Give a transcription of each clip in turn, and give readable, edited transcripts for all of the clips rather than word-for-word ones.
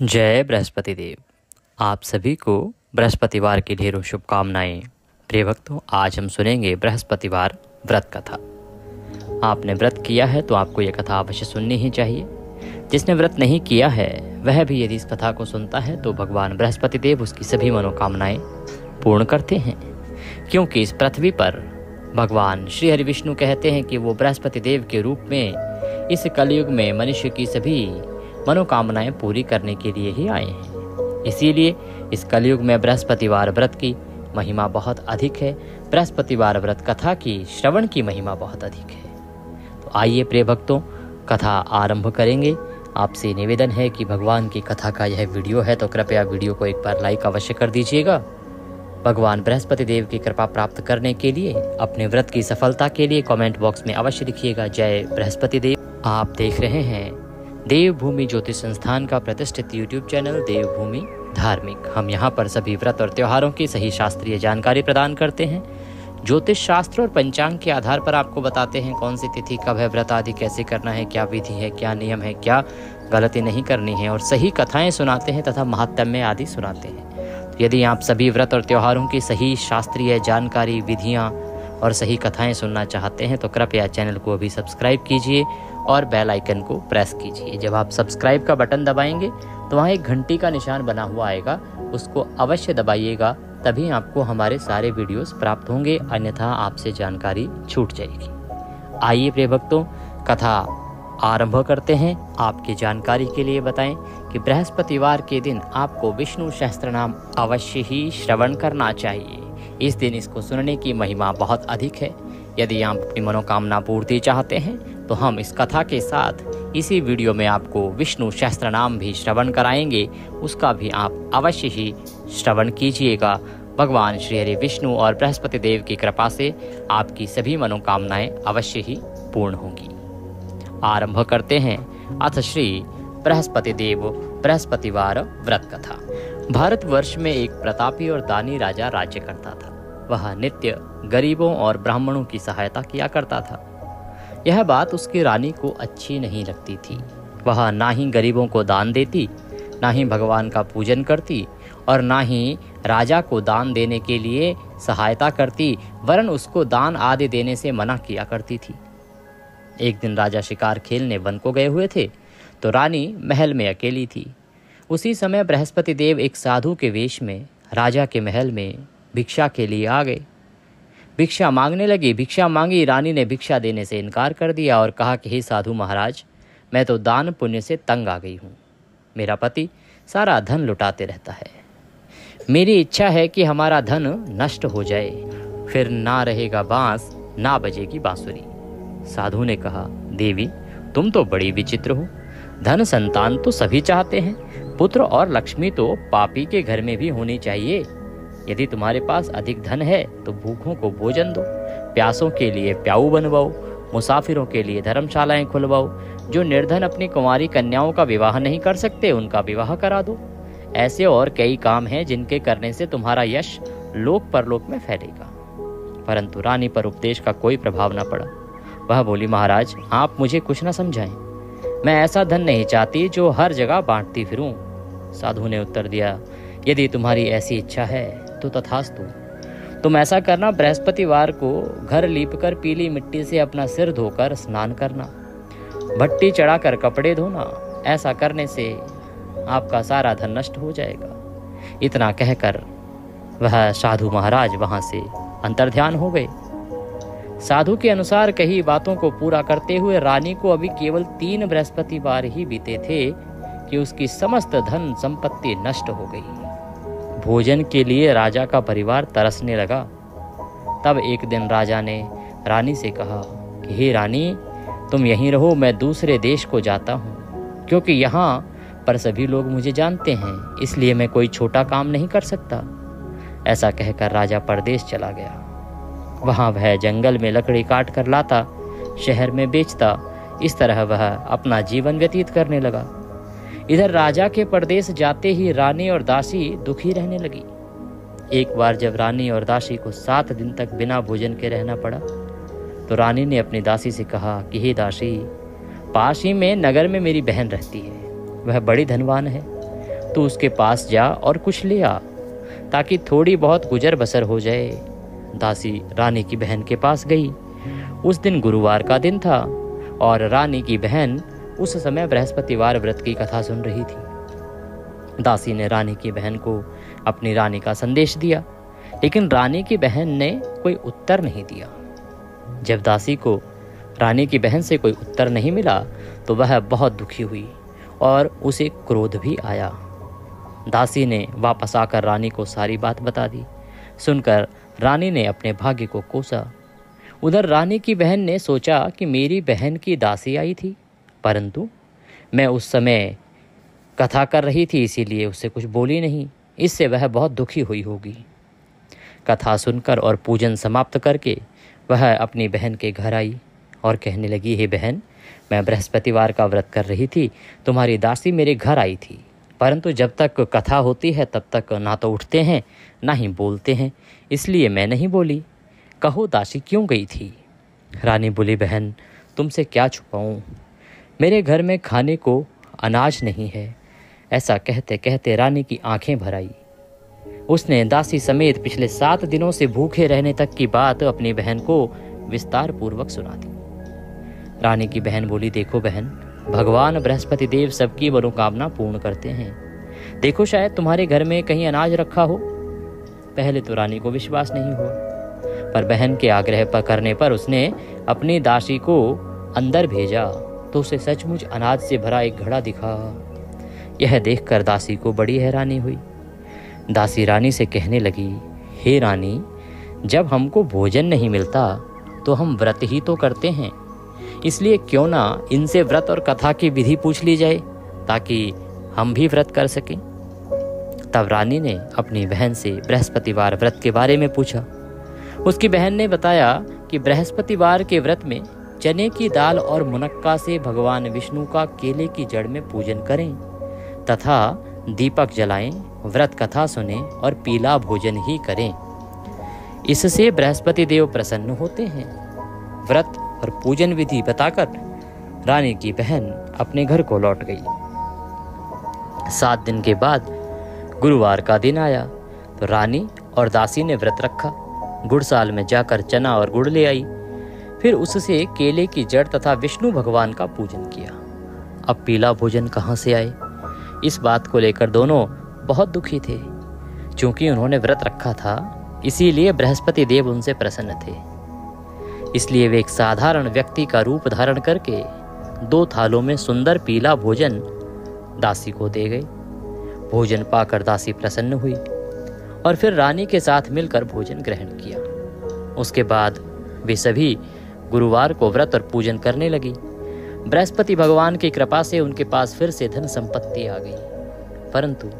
जय बृहस्पति देव। आप सभी को बृहस्पतिवार की ढेरों शुभकामनाएं। प्रिय भक्तों, आज हम सुनेंगे बृहस्पतिवार व्रत कथा। आपने व्रत किया है तो आपको यह कथा अवश्य सुननी ही चाहिए। जिसने व्रत नहीं किया है वह भी यदि इस कथा को सुनता है तो भगवान बृहस्पति देव उसकी सभी मनोकामनाएं पूर्ण करते हैं। क्योंकि इस पृथ्वी पर भगवान श्री हरि विष्णु कहते हैं कि वो बृहस्पति देव के रूप में इस कलयुग में मनुष्य की सभी मनोकामनाएं पूरी करने के लिए ही आए हैं। इसीलिए इस कलयुग में बृहस्पतिवार व्रत की महिमा बहुत अधिक है। बृहस्पतिवार व्रत कथा की श्रवण की महिमा बहुत अधिक है। तो आइए प्रिय भक्तों, कथा आरंभ करेंगे। आपसे निवेदन है कि भगवान की कथा का यह वीडियो है तो कृपया वीडियो को एक बार लाइक अवश्य कर दीजिएगा। भगवान बृहस्पति देव की कृपा प्राप्त करने के लिए, अपने व्रत की सफलता के लिए कमेंट बॉक्स में अवश्य लिखिएगा जय बृहस्पति देव। आप देख रहे हैं देवभूमि ज्योतिष संस्थान का प्रतिष्ठित यूट्यूब चैनल देवभूमि धार्मिक। हम यहाँ पर सभी व्रत और त्योहारों की सही शास्त्रीय जानकारी प्रदान करते हैं। ज्योतिष शास्त्र और पंचांग के आधार पर आपको बताते हैं कौन सी तिथि कब है, व्रत आदि कैसे करना है, क्या विधि है, क्या नियम है, क्या गलती नहीं करनी है, और सही कथाएं सुनाते हैं तथा महात्म्य आदि सुनाते हैं। तो यदि आप सभी व्रत और त्योहारों की सही शास्त्रीय जानकारी, विधियाँ और सही कथाएं सुनना चाहते हैं तो कृपया चैनल को अभी सब्सक्राइब कीजिए और बेल आइकन को प्रेस कीजिए। जब आप सब्सक्राइब का बटन दबाएंगे तो वहाँ एक घंटी का निशान बना हुआ आएगा, उसको अवश्य दबाइएगा, तभी आपको हमारे सारे वीडियोस प्राप्त होंगे, अन्यथा आपसे जानकारी छूट जाएगी। आइए प्रिय भक्तों, कथा आरंभ करते हैं। आपकी जानकारी के लिए बताएं कि बृहस्पतिवार के दिन आपको विष्णु सहस्त्रनाम अवश्य ही श्रवण करना चाहिए। इस दिन इसको सुनने की महिमा बहुत अधिक है। यदि आप अपनी मनोकामना पूर्ति चाहते हैं तो हम इस कथा के साथ इसी वीडियो में आपको विष्णु सहस्त्रनाम भी श्रवण कराएंगे, उसका भी आप अवश्य ही श्रवण कीजिएगा। भगवान श्री हरि विष्णु और बृहस्पति देव की कृपा से आपकी सभी मनोकामनाएं अवश्य ही पूर्ण होंगी। आरंभ करते हैं अथ श्री बृहस्पति देव बृहस्पतिवार व्रत कथा। भारतवर्ष में एक प्रतापी और दानी राजा राज्य करता था। वह नित्य गरीबों और ब्राह्मणों की सहायता किया करता था। यह बात उसकी रानी को अच्छी नहीं लगती थी। वह ना ही गरीबों को दान देती, ना ही भगवान का पूजन करती और ना ही राजा को दान देने के लिए सहायता करती, वरन उसको दान आदि देने से मना किया करती थी। एक दिन राजा शिकार खेलने वन को गए हुए थे तो रानी महल में अकेली थी। उसी समय बृहस्पति देव एक साधु के वेश में राजा के महल में भिक्षा के लिए आ गए। भिक्षा मांगने लगी। भिक्षा मांगी, रानी ने भिक्षा देने से इनकार कर दिया और कहा कि हे साधु महाराज, मैं तो दान पुण्य से तंग आ गई हूँ। मेरा पति सारा धन लुटाते रहता है। मेरी इच्छा है कि हमारा धन नष्ट हो जाए, फिर ना रहेगा बांस, ना बजेगी बांसुरी। साधु ने कहा, देवी तुम तो बड़ी विचित्र हो। धन संतान तो सभी चाहते हैं, पुत्र और लक्ष्मी तो पापी के घर में भी होनी चाहिए। यदि तुम्हारे पास अधिक धन है तो भूखों को भोजन दो, प्यासों के लिए प्याऊ बनवाओ, मुसाफिरों के लिए धर्मशालाएं खुलवाओ, जो निर्धन अपनी कुंवारी कन्याओं का विवाह नहीं कर सकते उनका विवाह करा दो। ऐसे और कई काम हैं जिनके करने से तुम्हारा यश लोक परलोक में फैलेगा। परंतु रानी पर उपदेश का कोई प्रभाव न पड़ा। वह बोली, महाराज आप मुझे कुछ न समझाएं। मैं ऐसा धन नहीं चाहती जो हर जगह बांटती फिरूं। साधु ने उत्तर दिया, यदि तुम्हारी ऐसी इच्छा है तो तथास्तु। तुम ऐसा करना, बृहस्पतिवार को घर लीपकर पीली मिट्टी से अपना सिर धोकर स्नान करना, भट्टी चढ़ाकर कपड़े धोना। ऐसा करने से आपका सारा धन नष्ट हो जाएगा। इतना कहकर वह साधु महाराज वहां से अंतर्ध्यान हो गए। साधु के अनुसार कही बातों को पूरा करते हुए रानी को अभी केवल 3 बृहस्पतिवार ही बीते थे कि उसकी समस्त धन संपत्ति नष्ट हो गई। भोजन के लिए राजा का परिवार तरसने लगा। तब एक दिन राजा ने रानी से कहा कि हे रानी, तुम यहीं रहो, मैं दूसरे देश को जाता हूँ, क्योंकि यहाँ पर सभी लोग मुझे जानते हैं, इसलिए मैं कोई छोटा काम नहीं कर सकता। ऐसा कहकर राजा परदेश चला गया। वहाँ वह जंगल में लकड़ी काट कर लाता, शहर में बेचता। इस तरह वह अपना जीवन व्यतीत करने लगा। इधर राजा के परदेश जाते ही रानी और दासी दुखी रहने लगी। एक बार जब रानी और दासी को 7 दिन तक बिना भोजन के रहना पड़ा तो रानी ने अपनी दासी से कहा कि हे दासी, पास ही में नगर में मेरी बहन रहती है, वह बड़ी धनवान है। तू उसके पास जा और कुछ ले आ, ताकि थोड़ी बहुत गुजर बसर हो जाए। दासी रानी की बहन के पास गई। उस दिन गुरुवार का दिन था और रानी की बहन उस समय बृहस्पतिवार व्रत की कथा सुन रही थी। दासी ने रानी की बहन को अपनी रानी का संदेश दिया, लेकिन रानी की बहन ने कोई उत्तर नहीं दिया। जब दासी को रानी की बहन से कोई उत्तर नहीं मिला तो वह बहुत दुखी हुई और उसे क्रोध भी आया। दासी ने वापस आकर रानी को सारी बात बता दी। सुनकर रानी ने अपने भाग्य को कोसा। उधर रानी की बहन ने सोचा कि मेरी बहन की दासी आई थी, परंतु मैं उस समय कथा कर रही थी, इसीलिए उससे कुछ बोली नहीं। इससे वह बहुत दुखी हुई होगी। कथा सुनकर और पूजन समाप्त करके वह अपनी बहन के घर आई और कहने लगी, हे बहन, मैं बृहस्पतिवार का व्रत कर रही थी, तुम्हारी दासी मेरे घर आई थी, परंतु जब तक कथा होती है तब तक ना तो उठते हैं ना ही बोलते हैं, इसलिए मैं नहीं बोली। कहो दासी क्यों गई थी? रानी बोली, बहन तुमसे क्या छुपाऊं, मेरे घर में खाने को अनाज नहीं है। ऐसा कहते कहते रानी की आंखें भर आई। उसने दासी समेत पिछले 7 दिनों से भूखे रहने तक की बात अपनी बहन को विस्तार पूर्वक सुना दी। रानी की बहन बोली, देखो बहन, भगवान बृहस्पति देव सबकी मनोकामना पूर्ण करते हैं। देखो शायद तुम्हारे घर में कहीं अनाज रखा हो। पहले तो रानी को विश्वास नहीं हुआ, पर बहन के आग्रह पर करने पर उसने अपनी दासी को अंदर भेजा तो उसे सचमुच अनाज से भरा एक घड़ा दिखा। यह देखकर दासी को बड़ी हैरानी हुई। दासी रानी से कहने लगी, हे रानी, जब हमको भोजन नहीं मिलता तो हम व्रत ही तो करते हैं, इसलिए क्यों ना इनसे व्रत और कथा की विधि पूछ ली जाए ताकि हम भी व्रत कर सकें। तब रानी ने अपनी बहन से बृहस्पतिवार व्रत के बारे में पूछा। उसकी बहन ने बताया कि बृहस्पतिवार के व्रत में चने की दाल और मुनक्का से भगवान विष्णु का केले की जड़ में पूजन करें तथा दीपक जलाएं, व्रत कथा सुने और पीला भोजन ही करें। इससे बृहस्पति देव प्रसन्न होते हैं। व्रत और पूजन विधि बताकर रानी की बहन अपने घर को लौट गई। 7 दिन के बाद गुरुवार का दिन आया तो रानी और दासी ने व्रत रखा। गुड़साल में जाकर चना और गुड़ ले आई, फिर उससे केले की जड़ तथा विष्णु भगवान का पूजन किया। अब पीला भोजन कहाँ से आए, इस बात को लेकर दोनों बहुत दुखी थे। चूंकि उन्होंने व्रत रखा था, इसीलिए बृहस्पति देव उनसे प्रसन्न थे। इसलिए वे एक साधारण व्यक्ति का रूप धारण करके 2 थालों में सुंदर पीला भोजन दासी को दे गए। भोजन पाकर दासी प्रसन्न हुई और फिर रानी के साथ मिलकर भोजन ग्रहण किया। उसके बाद वे सभी गुरुवार को व्रत और पूजन करने लगी। बृहस्पति भगवान की कृपा से उनके पास फिर से धन संपत्ति आ गई, परंतु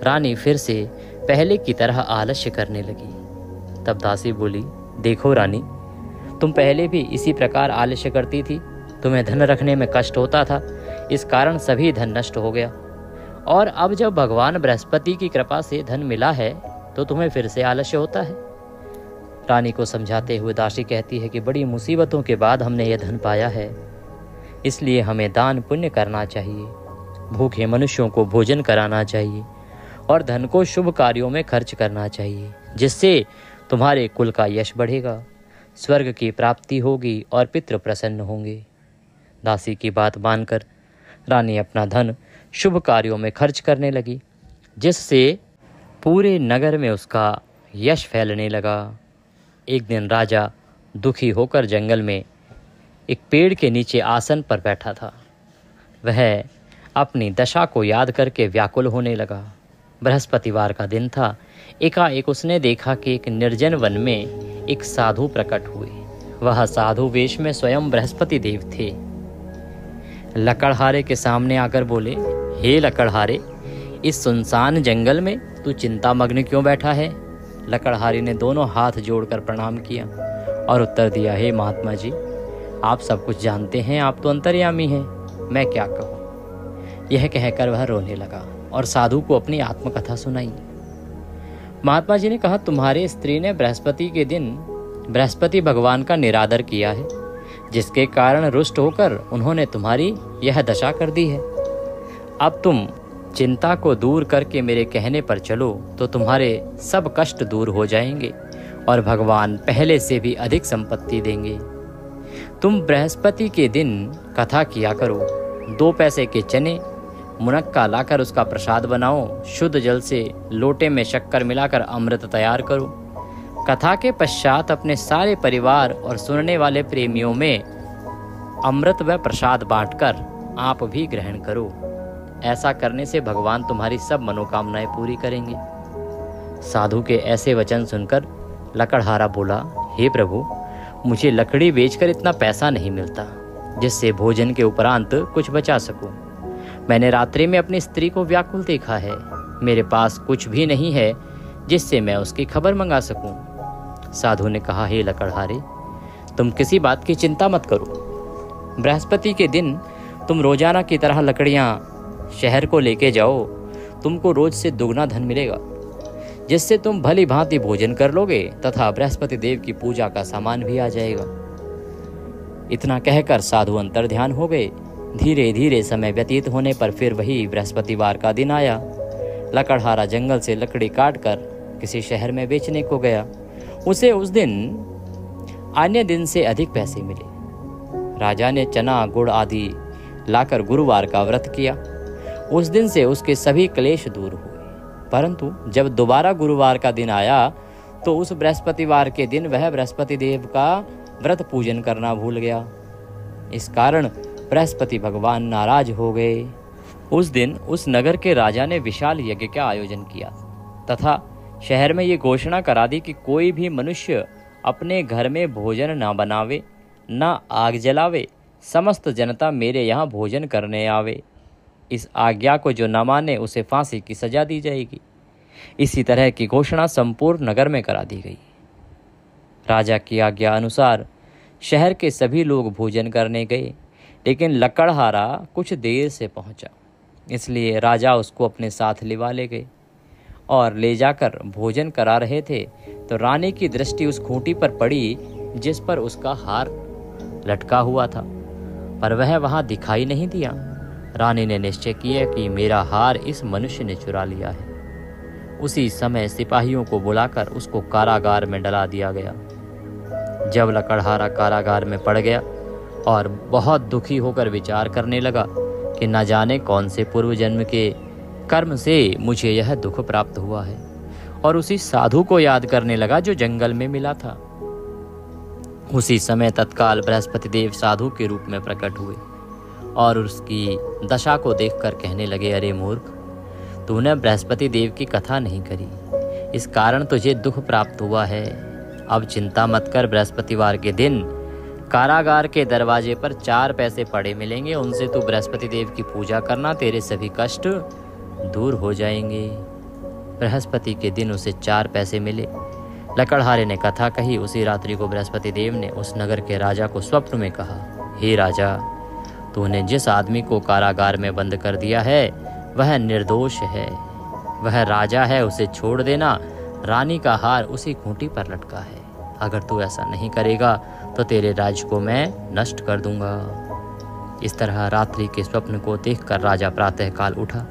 रानी फिर से पहले की तरह आलस्य करने लगी। तब दासी बोली, देखो रानी, तुम पहले भी इसी प्रकार आलस्य करती थी, तुम्हें धन रखने में कष्ट होता था, इस कारण सभी धन नष्ट हो गया, और अब जब भगवान बृहस्पति की कृपा से धन मिला है तो तुम्हें फिर से आलस्य होता है। रानी को समझाते हुए दासी कहती है कि बड़ी मुसीबतों के बाद हमने यह धन पाया है, इसलिए हमें दान पुण्य करना चाहिए, भूखे मनुष्यों को भोजन कराना चाहिए और धन को शुभ कार्यों में खर्च करना चाहिए, जिससे तुम्हारे कुल का यश बढ़ेगा, स्वर्ग की प्राप्ति होगी और पितृ प्रसन्न होंगे। दासी की बात मानकर रानी अपना धन शुभ कार्यों में खर्च करने लगी, जिससे पूरे नगर में उसका यश फैलने लगा। एक दिन राजा दुखी होकर जंगल में एक पेड़ के नीचे आसन पर बैठा था। वह अपनी दशा को याद करके व्याकुल होने लगा। बृहस्पतिवार का दिन था। एकाएक उसने देखा कि एक निर्जन वन में एक साधु प्रकट हुए। वह साधु वेश में स्वयं बृहस्पति देव थे। लकड़हारे के सामने आकर बोले, हे लकड़हारे, इस सुनसान जंगल में तू चिंतामग्न क्यों बैठा है? लकड़हारे ने दोनों हाथ जोड़कर प्रणाम किया और उत्तर दिया, हे महात्मा जी, आप सब कुछ जानते हैं, आप तो अंतर्यामी हैं, मैं क्या कहूँ। यह कहकर वह रोने लगा और साधु को अपनी आत्मकथा सुनाई। महात्मा जी ने कहा, तुम्हारी स्त्री ने बृहस्पति के दिन बृहस्पति भगवान का निरादर किया है, जिसके कारण रुष्ट होकर उन्होंने तुम्हारी यह दशा कर दी है। अब तुम चिंता को दूर करके मेरे कहने पर चलो तो तुम्हारे सब कष्ट दूर हो जाएंगे और भगवान पहले से भी अधिक संपत्ति देंगे। तुम बृहस्पति के दिन कथा किया करो। 2 पैसे के चने मुनक्का लाकर उसका प्रसाद बनाओ। शुद्ध जल से लोटे में शक्कर मिलाकर अमृत तैयार करो। कथा के पश्चात अपने सारे परिवार और सुनने वाले प्रेमियों में अमृत व प्रसाद बांटकर आप भी ग्रहण करो। ऐसा करने से भगवान तुम्हारी सब मनोकामनाएं पूरी करेंगे। साधु के ऐसे वचन सुनकर लकड़हारा बोला, हे प्रभु, मुझे लकड़ी बेचकर इतना पैसा नहीं मिलता जिससे भोजन के उपरांत कुछ बचा सकूं। मैंने रात्रि में अपनी स्त्री को व्याकुल देखा है। मेरे पास कुछ भी नहीं है जिससे मैं उसकी खबर मंगा सकूं। साधु ने कहा, हे लकड़हारे, तुम किसी बात की चिंता मत करो। बृहस्पति के दिन तुम रोजाना की तरह लकड़ियां शहर को लेके जाओ। तुमको रोज से दुगना धन मिलेगा, जिससे तुम भली भांति भोजन कर लोगे तथा बृहस्पति देव की पूजा का सामान भी आ जाएगा। इतना कहकर साधु अंतर्ध्यान हो गए। धीरे धीरे समय व्यतीत होने पर फिर वही बृहस्पतिवार का दिन आया। लकड़हारा जंगल से लकड़ी काटकर किसी शहर में बेचने को गया। उसे उस दिन अन्य दिन से अधिक पैसे मिले। राजा ने चना गुड़ आदि लाकर गुरुवार का व्रत किया। उस दिन से उसके सभी क्लेश दूर हुए। परंतु जब दोबारा गुरुवार का दिन आया तो उस बृहस्पतिवार के दिन वह बृहस्पति देव का व्रत पूजन करना भूल गया। इस कारण बृहस्पति भगवान नाराज हो गए। उस दिन उस नगर के राजा ने विशाल यज्ञ का आयोजन किया तथा शहर में ये घोषणा करा दी कि कोई भी मनुष्य अपने घर में भोजन न बनावे, न आग जलावे। समस्त जनता मेरे यहाँ भोजन करने आवे। इस आज्ञा को जो न माने उसे फांसी की सजा दी जाएगी। इसी तरह की घोषणा संपूर्ण नगर में करा दी गई। राजा की आज्ञा अनुसार शहर के सभी लोग भोजन करने गए, लेकिन लकड़हारा कुछ देर से पहुंचा। इसलिए राजा उसको अपने साथ लिवा ले गए और ले जाकर भोजन करा रहे थे तो रानी की दृष्टि उस खूंटी पर पड़ी जिस पर उसका हार लटका हुआ था, पर वह वहां दिखाई नहीं दिया। रानी ने निश्चय किया कि मेरा हार इस मनुष्य ने चुरा लिया है। उसी समय सिपाहियों को बुलाकर उसको कारागार में डला दिया गया। जब लकड़हारा कारागार में पड़ गया और बहुत दुखी होकर विचार करने लगा कि न जाने कौन से पूर्व जन्म के कर्म से मुझे यह दुख प्राप्त हुआ है, और उसी साधु को याद करने लगा जो जंगल में मिला था। उसी समय तत्काल बृहस्पति देव साधु के रूप में प्रकट हुए और उसकी दशा को देखकर कहने लगे, अरे मूर्ख, तूने बृहस्पति देव की कथा नहीं करी, इस कारण तुझे दुख प्राप्त हुआ है। अब चिंता मत कर। बृहस्पतिवार के दिन कारागार के दरवाजे पर 4 पैसे पड़े मिलेंगे। उनसे तू बृहस्पति देव की पूजा करना, तेरे सभी कष्ट दूर हो जाएंगे। बृहस्पति के दिन उसे 4 पैसे मिले। लकड़हारे ने कथा कही। उसी रात्रि को बृहस्पति देव ने उस नगर के राजा को स्वप्न में कहा, हे राजा, तूने जिस आदमी को कारागार में बंद कर दिया है वह निर्दोष है, वह राजा है, उसे छोड़ देना। रानी का हार उसी खूंटी पर लटका है। अगर तू ऐसा नहीं करेगा तो तेरे राज्य को मैं नष्ट कर दूंगा। इस तरह रात्रि के स्वप्न को देखकर राजा प्रातःकाल उठा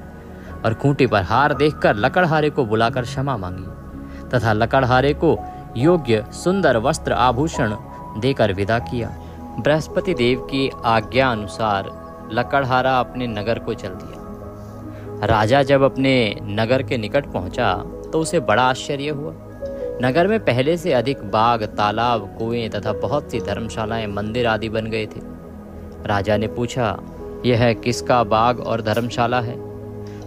और खूंटी पर हार देखकर लकड़हारे को बुलाकर क्षमा मांगी तथा लकड़हारे को योग्य सुंदर वस्त्र आभूषण देकर विदा किया। बृहस्पति देव की आज्ञा अनुसार लकड़हारा अपने नगर को चल दिया। राजा जब अपने नगर के निकट पहुंचा तो उसे बड़ा आश्चर्य हुआ। नगर में पहले से अधिक बाग, तालाब, कुएं तथा बहुत सी धर्मशालाएं, मंदिर आदि बन गए थे। राजा ने पूछा, यह किसका बाग और धर्मशाला है?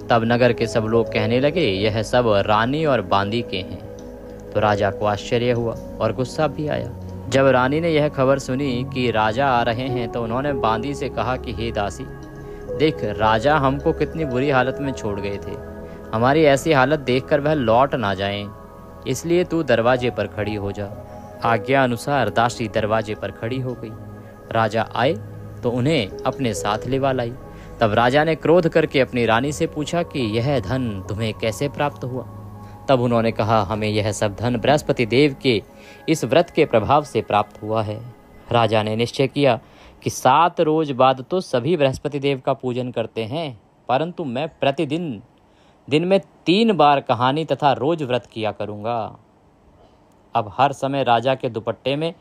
तब नगर के सब लोग कहने लगे, यह सब रानी और बांदी के हैं। तो राजा को आश्चर्य हुआ और गुस्सा भी आया। जब रानी ने यह खबर सुनी कि राजा आ रहे हैं तो उन्होंने बांदी से कहा कि हे दासी, देख, राजा हमको कितनी बुरी हालत में छोड़ गए थे। हमारी ऐसी हालत देखकर वह लौट ना जाएं, इसलिए तू दरवाजे पर खड़ी हो जा। आज्ञा अनुसार दासी दरवाजे पर खड़ी हो गई। राजा आए तो उन्हें अपने साथ लिवा लाई। तब राजा ने क्रोध करके अपनी रानी से पूछा कि यह धन तुम्हें कैसे प्राप्त हुआ? तब उन्होंने कहा, हमें यह सब धन बृहस्पति देव के इस व्रत के प्रभाव से प्राप्त हुआ है। राजा ने निश्चय किया कि 7 रोज बाद तो सभी बृहस्पति देव का पूजन करते हैं, परंतु मैं प्रतिदिन दिन में 3 बार कहानी तथा रोज व्रत किया करूँगा। अब हर समय राजा के दुपट्टे में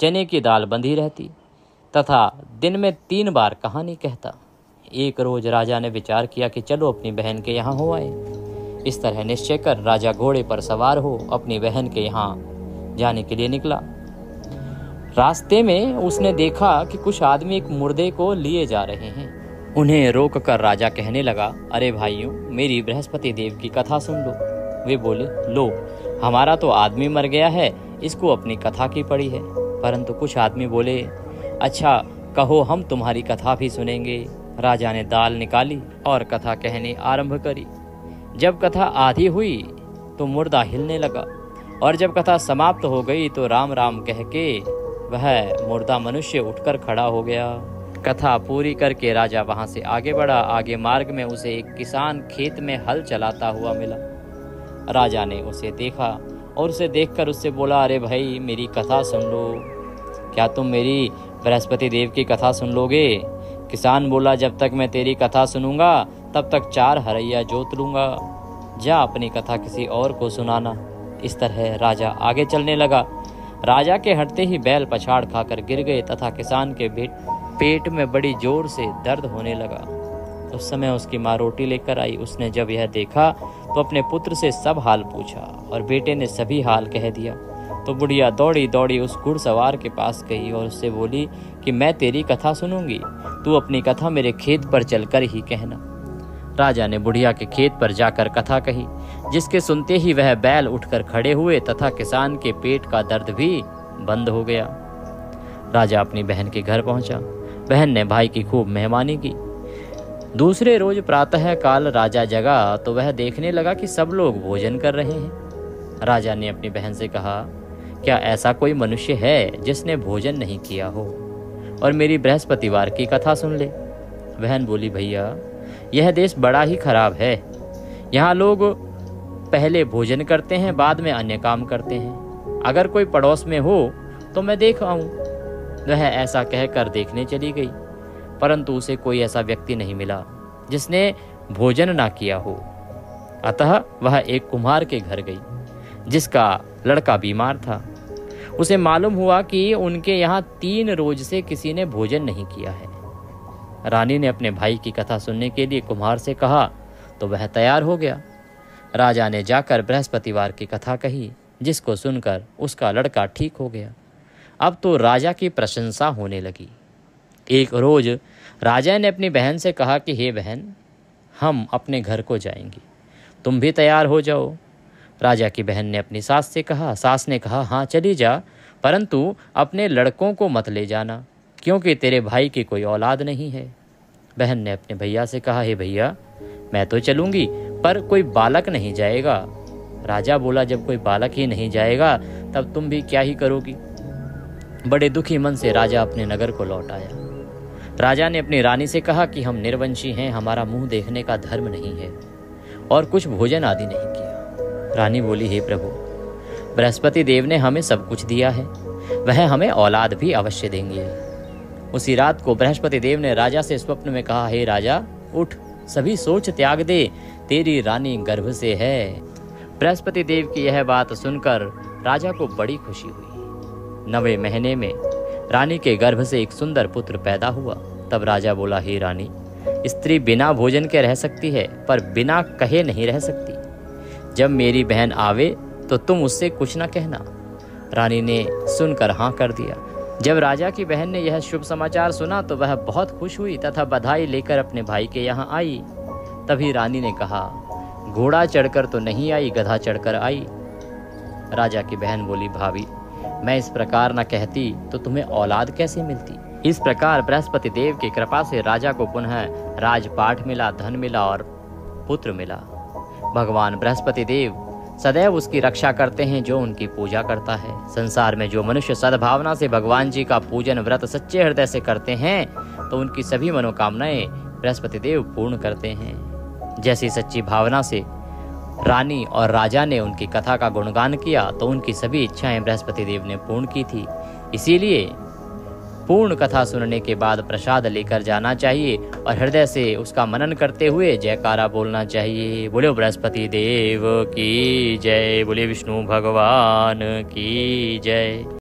चने की दाल बंधी रहती तथा दिन में 3 बार कहानी कहता। एक रोज राजा ने विचार किया कि चलो अपनी बहन के यहाँ हो आए। इस तरह निश्चय कर राजा घोड़े पर सवार हो अपनी बहन के यहाँ जाने के लिए निकला। रास्ते में उसने देखा कि कुछ आदमी एक मुर्दे को लिए जा रहे हैं। उन्हें रोक कर राजा कहने लगा, अरे भाइयों, मेरी बृहस्पति देव की कथा सुन लो। वे बोले, लो, हमारा तो आदमी मर गया है, इसको अपनी कथा की पड़ी है। परंतु कुछ आदमी बोले, अच्छा कहो, हम तुम्हारी कथा भी सुनेंगे। राजा ने दाल निकाली और कथा कहनी आरंभ करी। जब कथा आधी हुई तो मुर्दा हिलने लगा और जब कथा समाप्त हो गई तो राम राम कह के वह मुर्दा मनुष्य उठकर खड़ा हो गया। कथा पूरी करके राजा वहां से आगे बढ़ा। आगे मार्ग में उसे एक किसान खेत में हल चलाता हुआ मिला। राजा ने उसे देखा और उसे देखकर उससे बोला, अरे भाई, मेरी कथा सुन लो। क्या तुम मेरी बृहस्पति देव की कथा सुन लोगे? किसान बोला, जब तक मैं तेरी कथा सुनूंगा तब तक 4 हरैया जोत लूंगा। जा अपनी कथा किसी और को सुनाना। इस तरह राजा आगे चलने लगा। राजा के हटते ही बैल पछाड़ खाकर गिर गए तथा किसान के पेट में बड़ी जोर से दर्द होने लगा। उस समय उसकी माँ रोटी लेकर आई। उसने जब यह देखा तो अपने पुत्र से सब हाल पूछा और बेटे ने सभी हाल कह दिया। तो बुढ़िया दौड़ी दौड़ी उस घुड़सवार के पास गई और उससे बोली कि मैं तेरी कथा सुनूंगी, तू अपनी कथा मेरे खेत पर चलकर ही कहना। राजा ने बुढ़िया के खेत पर जाकर कथा कही, जिसके सुनते ही वह बैल उठकर खड़े हुए तथा किसान के पेट का दर्द भी बंद हो गया। राजा अपनी बहन के घर पहुंचा। बहन ने भाई की खूब मेहमानी की। दूसरे रोज प्रातः काल राजा जगा तो वह देखने लगा कि सब लोग भोजन कर रहे हैं। राजा ने अपनी बहन से कहा, क्या ऐसा कोई मनुष्य है जिसने भोजन नहीं किया हो और मेरी बृहस्पतिवार की कथा सुन ले? बहन बोली, भैया, यह देश बड़ा ही खराब है। यहाँ लोग पहले भोजन करते हैं, बाद में अन्य काम करते हैं। अगर कोई पड़ोस में हो तो मैं देख आऊं। वह ऐसा कहकर देखने चली गई, परंतु उसे कोई ऐसा व्यक्ति नहीं मिला जिसने भोजन ना किया हो। अतः वह एक कुम्हार के घर गई, जिसका लड़का बीमार था। उसे मालूम हुआ कि उनके यहाँ 3 रोज से किसी ने भोजन नहीं किया है। रानी ने अपने भाई की कथा सुनने के लिए कुम्हार से कहा तो वह तैयार हो गया। राजा ने जाकर बृहस्पतिवार की कथा कही, जिसको सुनकर उसका लड़का ठीक हो गया। अब तो राजा की प्रशंसा होने लगी। एक रोज राजा ने अपनी बहन से कहा कि हे बहन, हम अपने घर को जाएंगे, तुम भी तैयार हो जाओ। राजा की बहन ने अपनी सास से कहा। सास ने कहा, हाँ चली जा, परंतु अपने लड़कों को मत ले जाना, क्योंकि तेरे भाई की कोई औलाद नहीं है। बहन ने अपने भैया से कहा, हे भैया, मैं तो चलूंगी, पर कोई बालक नहीं जाएगा। राजा बोला, जब कोई बालक ही नहीं जाएगा तब तुम भी क्या ही करोगी? बड़े दुखी मन से राजा अपने नगर को लौट आया। राजा ने अपनी रानी से कहा कि हम निर्वंशी हैं, हमारा मुंह देखने का धर्म नहीं है और कुछ भोजन आदि नहीं किया। रानी बोली, हे प्रभु, बृहस्पति देव ने हमें सब कुछ दिया है, वह हमें औलाद भी अवश्य देंगे। उसी रात को बृहस्पति देव ने राजा से स्वप्न में कहा, हे राजा, उठ, सभी सोच त्याग दे, तेरी रानी गर्भ से है। बृहस्पति देव की यह बात सुनकर राजा को बड़ी खुशी हुई। 9वें महीने में रानी के गर्भ से एक सुंदर पुत्र पैदा हुआ। तब राजा बोला, हे रानी, स्त्री बिना भोजन के रह सकती है, पर बिना कहे नहीं रह सकती। जब मेरी बहन आवे तो तुम उससे कुछ न कहना। रानी ने सुनकर हाँ कर दिया। जब राजा की बहन ने यह शुभ समाचार सुना तो वह बहुत खुश हुई तथा बधाई लेकर अपने भाई के यहाँ आई। तभी रानी ने कहा, घोड़ा चढ़कर तो नहीं आई, गधा चढ़कर आई। राजा की बहन बोली, भाभी, मैं इस प्रकार न कहती तो तुम्हें औलाद कैसे मिलती? इस प्रकार बृहस्पति देव की कृपा से राजा को पुनः राजपाट मिला, धन मिला और पुत्र मिला। भगवान बृहस्पति देव सदैव उसकी रक्षा करते हैं जो उनकी पूजा करता है। संसार में जो मनुष्य सद्भावना से भगवान जी का पूजन व्रत सच्चे हृदय से करते हैं तो उनकी सभी मनोकामनाएं बृहस्पति देव पूर्ण करते हैं। जैसी सच्ची भावना से रानी और राजा ने उनकी कथा का गुणगान किया तो उनकी सभी इच्छाएं बृहस्पति देव ने पूर्ण की थी। इसीलिए पूर्ण कथा सुनने के बाद प्रसाद लेकर जाना चाहिए और हृदय से उसका मनन करते हुए जयकारा बोलना चाहिए। बोले बृहस्पति देव की जय, बोले विष्णु भगवान की जय।